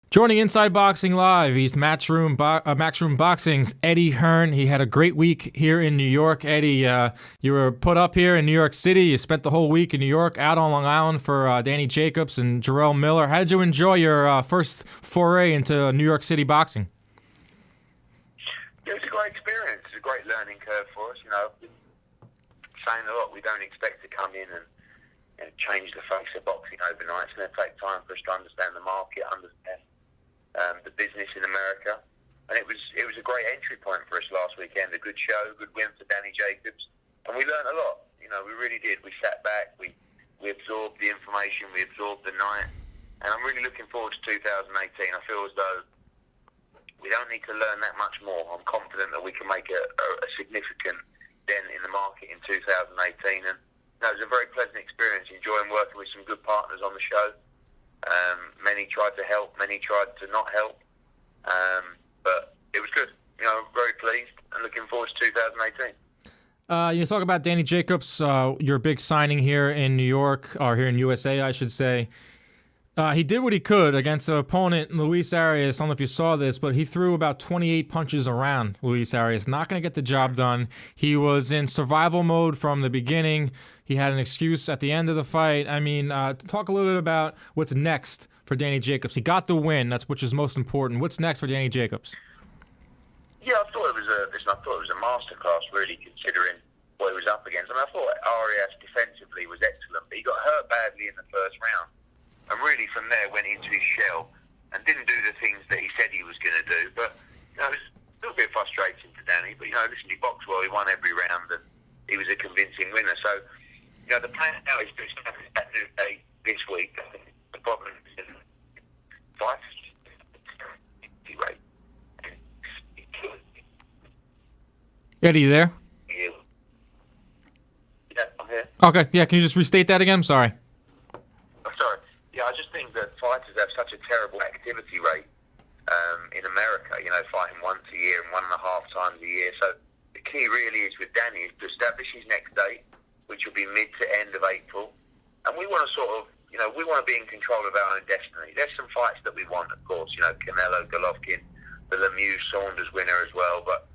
Joining Inside Boxing Live, he's Matchroom Boxing's Eddie Hearn. He had a great week here in New York. Eddie, you were put up here in New York City. You spent the whole week in New York, out on Long Island for Danny Jacobs and Jarrell Miller. How did you enjoy your first foray into New York City boxing? It was a great experience. It was a great learning curve for us. Saying a lot, we don't expect to come in and change the face of boxing overnight. It's going to take time for us to understand the market, understand the business in America, and it was a great entry point for us last weekend. A good show, good win for Danny Jacobs, and we learned a lot. We really did. We sat back, we absorbed the information, we absorbed the night, and I'm really looking forward to 2018. I feel as though we don't need to learn that much more. I'm confident that we can make a significant dent in the market in 2018, and it was a very pleasant experience, enjoying working with some good partners on the show. Many tried to help, many tried to not help, but it was good. Very pleased and looking forward to 2018. You talk about Danny Jacobs, your big signing here in New York, or here in USA, I should say. He did what he could against the opponent, Luis Arias. I don't know if you saw this, but he threw about 28 punches around Luis Arias. Not going to get the job done. He was in survival mode from the beginning. He had an excuse at the end of the fight. I mean, talk a little bit about what's next for Danny Jacobs. He got the win, which is most important. What's next for Danny Jacobs? Yeah, I thought it was a masterclass, really, considering what he was up against. I thought Arias defensively was excellent, but he got hurt badly in the first round. And really from there went into his shell and didn't do the things that he said he was going to do. But it was a little bit frustrating to Danny. But listen, he boxed well. He won every round, and he was a convincing winner. So the plan now is to establish that new date this week. I think the problem is fight rate. Eddie, you there? Yeah, I'm here. Okay, yeah. Can you just restate that again? I'm sorry. Sorry. Yeah, I just think that fighters have such a terrible activity rate in America, fighting once a year and 1.5 times a year. So the key really is with Danny is to establish his next date, which will be mid to end of April. And we want to we want to be in control of our own destiny. There's some fights that we want, of course, Canelo, Golovkin, the Lemieux, Saunders winner as well. But,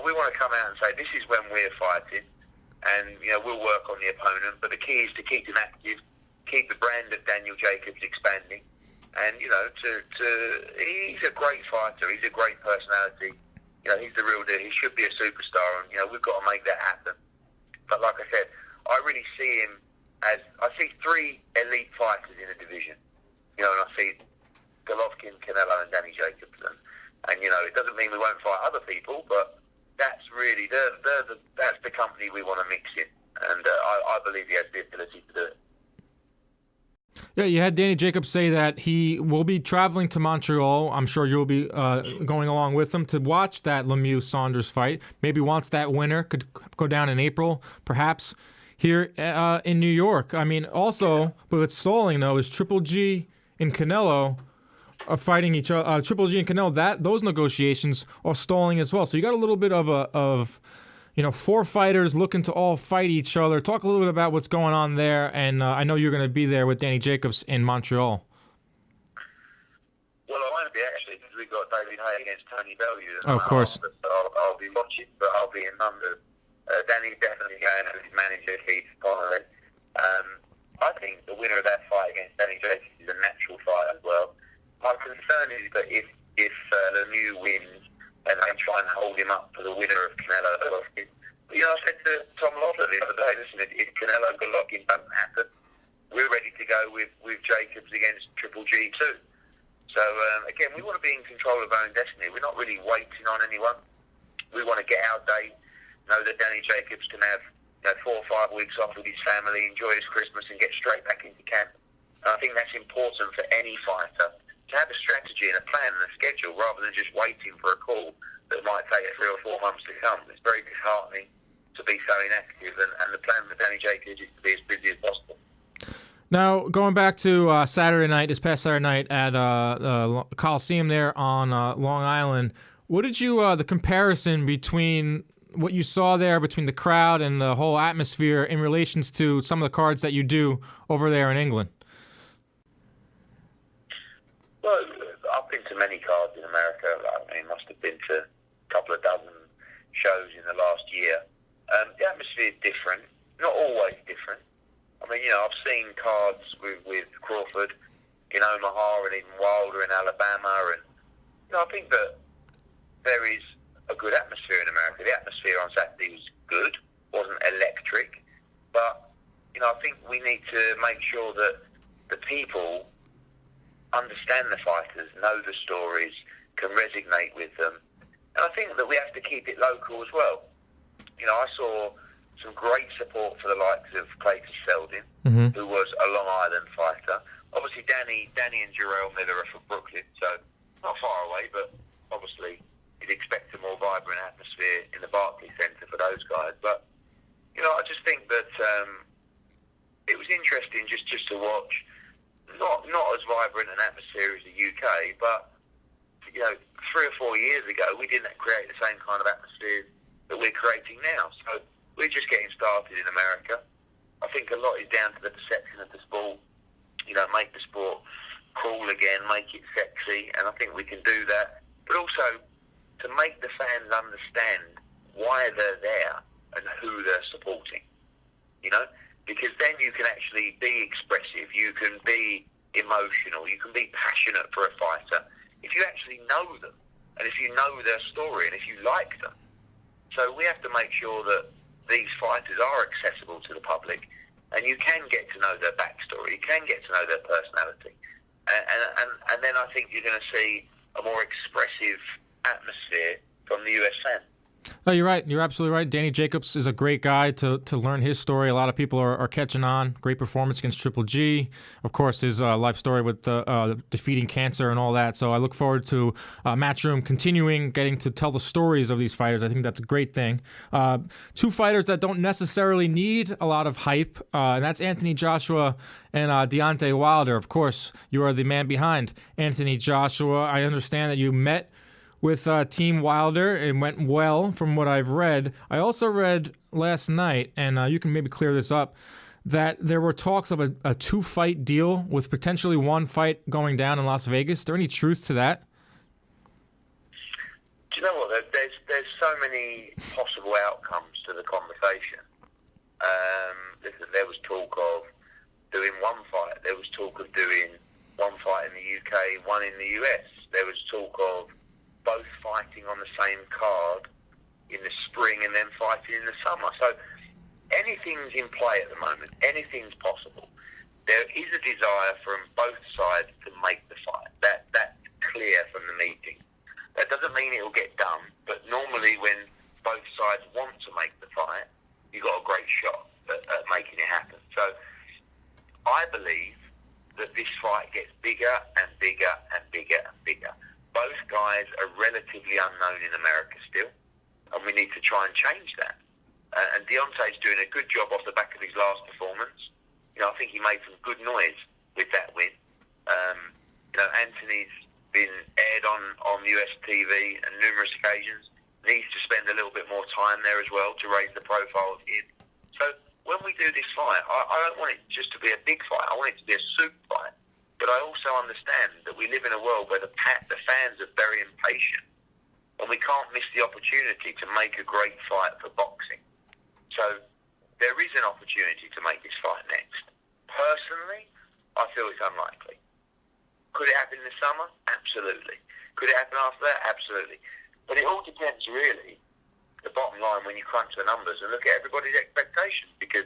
we want to come out and say this is when we're fighting and, we'll work on the opponent. But the key is to keep him active, keep the brand of Daniel Jacobs expanding, and he's a great fighter. He's a great personality. He's the real deal. He should be a superstar, and we've got to make that happen. But like I said, I really see him as I see 3 elite fighters in a division. And I see Golovkin, Canelo, and Danny Jacobs, and it doesn't mean we won't fight other people, but that's really that's the company we want to mix in, and I believe he has the ability to do it. Yeah, you had Danny Jacobs say that he will be traveling to Montreal. I'm sure you'll be going along with him to watch that Lemieux-Saunders fight. Maybe once that winner could go down in April, perhaps, here in New York. I mean, also, but what's stalling, though, is Triple G and Canelo are fighting each other. Triple G and Canelo, those negotiations are stalling as well. So you got a little bit of 4 fighters looking to all fight each other. Talk a little bit about what's going on there, and I know you're going to be there with Danny Jacobs in Montreal. Well, I won't be actually, because we've got David Hay against Tony Bellew. Oh, of course. I'll be watching, but I'll be in London. Danny's definitely going with his manager, Keith Connolly. I think the winner of that fight against Danny Jacobs is a natural fight as well. My concern is that if Lemieux wins, and they try and hold him up for the winner of Canelo Golovkin. I said to Tom Loeffler the other day, listen, if Canelo Golovkin doesn't happen, we're ready to go with Jacobs against Triple G too. So again, we want to be in control of our own destiny. We're not really waiting on anyone. We want to get our day, know that Danny Jacobs can have 4 or 5 weeks off with his family, enjoy his Christmas, and get straight back into camp. And I think that's important for any fighter, to have a strategy and a plan and a schedule rather than just waiting for a call that might take 3 or 4 months to come. It's very disheartening to be so inactive, and the plan for Danny Jacobs is to be as busy as possible. Now, going back to this past Saturday night at Coliseum there on Long Island, what did you, the comparison between what you saw there between the crowd and the whole atmosphere in relations to some of the cards that you do over there in England? Well, I've been to many cards in America. I mean, must have been to a couple of dozen shows in the last year. The atmosphere is different, not always different. I mean, I've seen cards with Crawford in Omaha and even Wilder in Alabama, and I think that there is a good atmosphere in America. The atmosphere on Saturday was good, wasn't electric, but I think we need to make sure that the people understand the fighters, know the stories, can resonate with them, and I think that we have to keep it local as well. I saw some great support for the likes of Clayton Seldin, who was a Long Island fighter. Obviously, Danny and Jarrell Miller are from Brooklyn, so not far away, but obviously you'd expect a more vibrant atmosphere in the Barclays Centre for those guys. But, I just think that it was interesting just to watch. Not as vibrant an atmosphere as the UK, but, 3 or 4 years ago, we didn't create the same kind of atmosphere that we're creating now. So we're just getting started in America. I think a lot is down to the perception of the sport. Make the sport cool again, make it sexy, and I think we can do that. But also to make the fans understand why they're there and who they're supporting. Because then you can actually be expressive, you can be emotional, you can be passionate for a fighter if you actually know them, and if you know their story, and if you like them. So we have to make sure that these fighters are accessible to the public, and you can get to know their backstory, you can get to know their personality, and then I think you're going to see a more expressive atmosphere from the US fan. No, you're right. You're absolutely right. Danny Jacobs is a great guy to learn his story. A lot of people are catching on. Great performance against Triple G. Of course, his life story with defeating cancer and all that. So I look forward to Matchroom continuing, getting to tell the stories of these fighters. I think that's a great thing. Two fighters that don't necessarily need a lot of hype, and that's Anthony Joshua and Deontay Wilder. Of course, you are the man behind Anthony Joshua. I understand that you met with Team Wilder. It went well from what I've read. I also read last night, and you can maybe clear this up, that there were talks of a two-fight deal with potentially one fight going down in Las Vegas. Is there any truth to that? Do you know what? There's so many possible outcomes to the conversation. Listen, there was talk of doing one fight. There was talk of doing one fight in the UK, one in the US. There was talk of both fighting on the same card in the spring and then fighting in the summer. So anything's in play at the moment. Anything's possible. There is a desire from both sides to make the fight. That's clear from the meeting. That doesn't mean it will get done, but normally when both sides want to make the fight, you've got a great shot at making it happen. So I believe that this fight gets bigger and bigger and bigger and bigger. Both guys are relatively unknown in America still, and we need to try and change that. And Deontay's doing a good job off the back of his last performance. I think he made some good noise with that win. Anthony's been aired on US TV on numerous occasions. Needs to spend a little bit more time there as well to raise the profile of him. So when we do this fight, I don't want it just to be a big fight. I want it to be a super fight. But I also understand that we live in a world where the fans are very impatient, and we can't miss the opportunity to make a great fight for boxing. So there is an opportunity to make this fight next. Personally, I feel it's unlikely. Could it happen in the summer? Absolutely. Could it happen after that? Absolutely. But it all depends, really, the bottom line when you crunch the numbers and look at everybody's expectations, because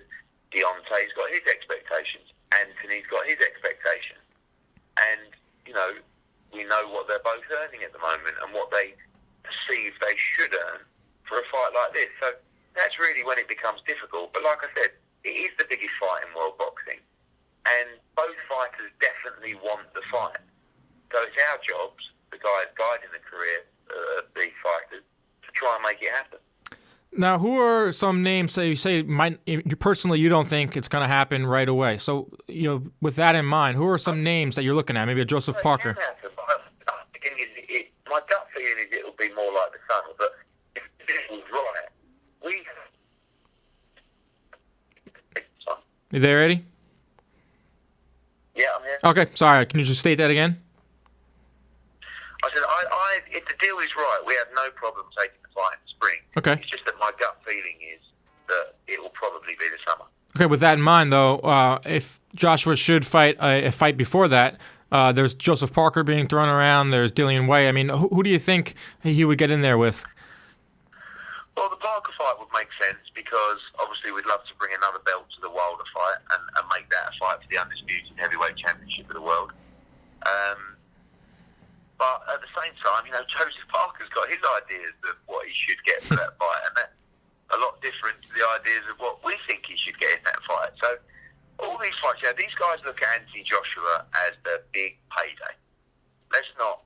Deontay's got his expectations, Anthony's got his expectations. And, we know what they're both earning at the moment and what they perceive they should earn for a fight like this. So that's really when it becomes difficult. But like I said, it is the biggest fight in world boxing. And both fighters definitely want the fight. So it's our jobs, the guys guiding the career of these fighters, to try and make it happen. Now, who are some names that you say personally you don't think it's going to happen right away? So, with that in mind, who are some names that you're looking at? Maybe a Joseph Parker. It can happen, but my gut feeling is it will be more like the summer. But if this was right, You there, Eddie? Yeah, I'm here. Okay, sorry. Can you just state that again? if the deal is right, we have no problem taking the fight in the spring. Okay. It's just that my gut feeling is that it will probably be the summer. Okay, with that in mind, though, if Joshua should fight a fight before that, there's Joseph Parker being thrown around, there's Dillian Whyte. I mean, who do you think he would get in there with? Well, the Parker fight would make sense because obviously we'd love to bring another belt to the Wilder fight and make that a fight for the undisputed heavyweight championship of the world. But at the same time, Joseph Parker's got his ideas of what he should get for that fight, and that's a lot different to the ideas of what we think he should get in that fight. So all these fights, these guys look at Anthony Joshua as the big payday. Let's not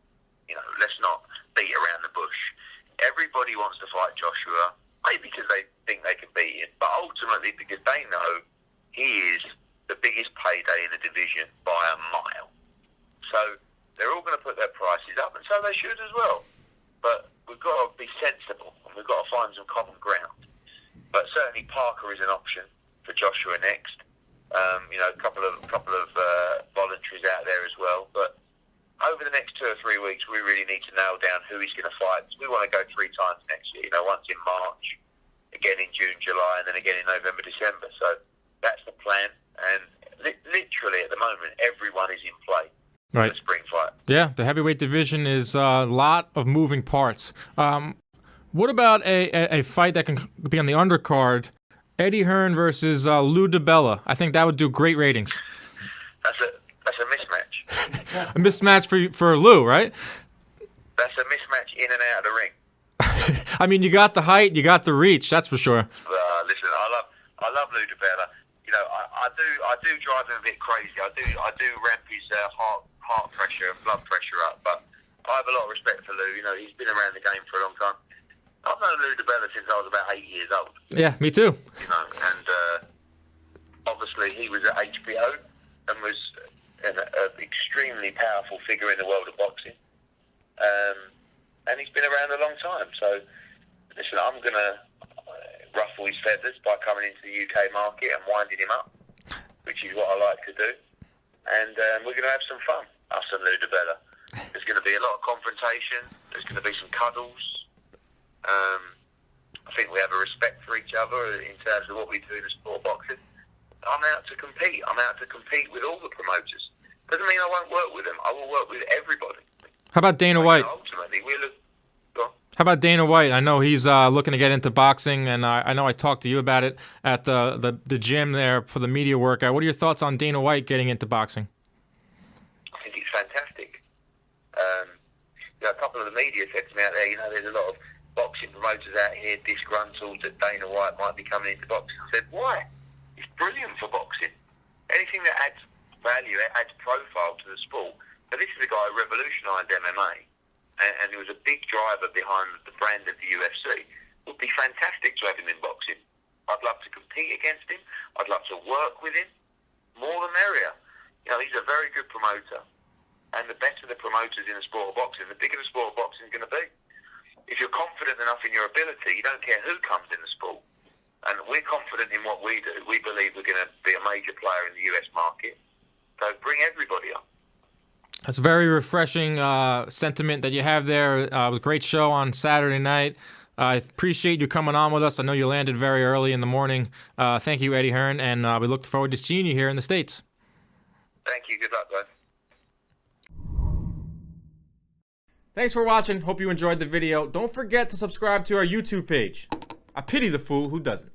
beat around the bush. Everybody wants to fight Joshua, maybe because they think they can beat him, but ultimately because they know he is the biggest payday in the division by a mile. So they're all going to put their prices up, and so they should as well. But we've got to be sensible, and we've got to find some common ground. But certainly Parker is an option for Joshua next. A couple of voluntaries out there as well. But over the next 2 or 3 weeks, we really need to nail down who he's going to fight. We want to go 3 times next year. Once in March, again in June, July, and then again in November, December. So that's the plan. And literally at the moment, everyone is in play. Right. The spring fight. Yeah, the heavyweight division is a lot of moving parts. What about a fight that can be on the undercard? Eddie Hearn versus Lou DiBella. I think that would do great ratings. That's a mismatch. A mismatch for Lou, right? That's a mismatch in and out of the ring. I mean, you got the height, you got the reach. That's for sure. Listen, I love Lou DiBella. I do drive him a bit crazy. I do ramp his heart pressure and blood pressure up. But I have a lot of respect for Lou. He's been around the game for a long time. I've known Lou DiBella since I was about 8 years old. Yeah, me too. And obviously he was at HBO and was an extremely powerful figure in the world of boxing. And he's been around a long time. So, listen, I'm going to ruffle his feathers by coming into the UK market and winding him up, which is what I like to do. And we're going to have some fun, us and Lou DiBella. There's going to be a lot of confrontation. There's going to be some cuddles. I think we have a respect for each other in terms of what we do in the sport of boxing. I'm out to compete. I'm out to compete with all the promoters. Doesn't mean I won't work with them. I will work with everybody. How about Dana White? Ultimately, How about Dana White? I know he's looking to get into boxing, and I know I talked to you about it at the gym there for the media workout. What are your thoughts on Dana White getting into boxing? I think it's fantastic. A couple of the media said to me out there, there's a lot of boxing promoters out here disgruntled that Dana White might be coming into boxing. I said, why? It's brilliant for boxing. Anything that adds value, adds profile to the sport. But this is a guy who revolutionised MMA. And he was a big driver behind the brand of the UFC. It would be fantastic to have him in boxing. I'd love to compete against him. I'd love to work with him. More the merrier. He's a very good promoter. And the better the promoters in the sport of boxing, the bigger the sport of boxing is going to be. If you're confident enough in your ability, you don't care who comes in the sport. And we're confident in what we do. We believe we're going to be a major player in the US market. So bring everybody up. That's a very refreshing sentiment that you have there. It was a great show on Saturday night. I appreciate you coming on with us. I know you landed very early in the morning. Thank you, Eddie Hearn, and we look forward to seeing you here in the States. Thank you. Good luck, guys. Thanks for watching. Hope you enjoyed the video. Don't forget to subscribe to our YouTube page. I pity the fool who doesn't.